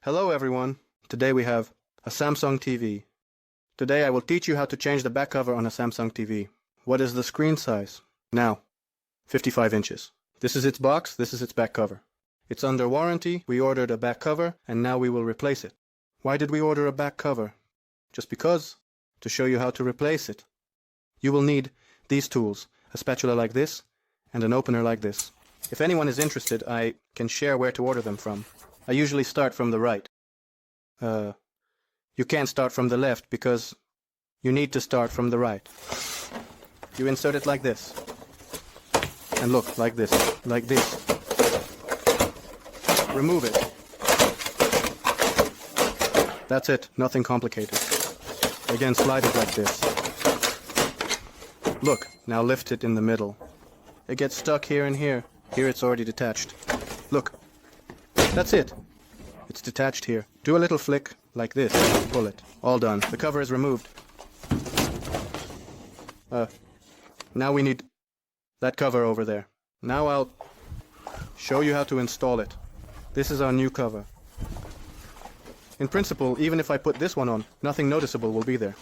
Hello everyone. Today we have a Samsung TV. Today I will teach you how to change the back cover on a Samsung TV. What is the screen size? Now, 55 inches. This is its box, this is its back cover. It's under warranty, we ordered a back cover, and now we will replace it. Why did we order a back cover? Just because. To show you how to replace it. You will need these tools, a spatula like this, and an opener like this. If anyone is interested, I can share where to order them from. I usually start from the right. You can't start from the left because you need to start from the right. You insert it like this. And look, like this, like this. Remove it. That's it, nothing complicated. Again, slide it like this. Look, now lift it in the middle. It gets stuck here and here. Here it's already detached. Look, that's it. It's detached here. Do a little flick, like this. Pull it. All done. The cover is removed. Now we need that cover over there. Now I'll show you how to install it. This is our new cover. In principle, even if I put this one on, nothing noticeable will be there.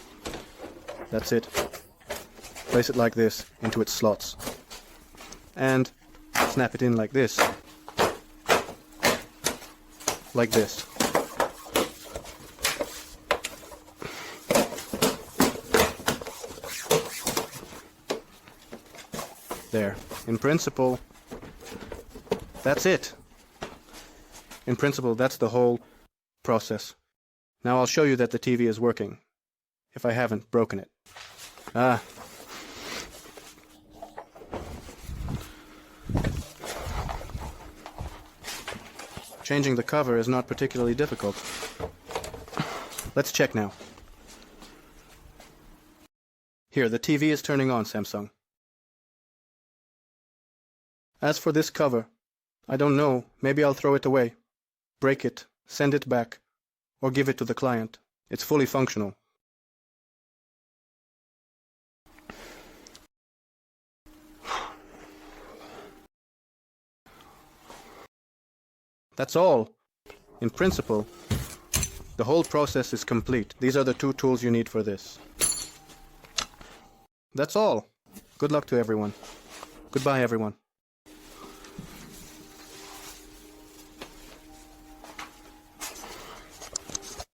That's it. Place it like this, into its slots. And snap it in like this. Like this. There. In principle, that's it. In principle, that's the whole process. Now I'll show you that the TV is working, if I haven't broken it. Changing the cover is not particularly difficult. Let's check now. Here, the TV is turning on, Samsung. As for this cover, I don't know, maybe I'll throw it away, break it, send it back, or give it to the client. It's fully functional. That's all. In principle, the whole process is complete. These are the two tools you need for this. That's all. Good luck to everyone. Goodbye, everyone.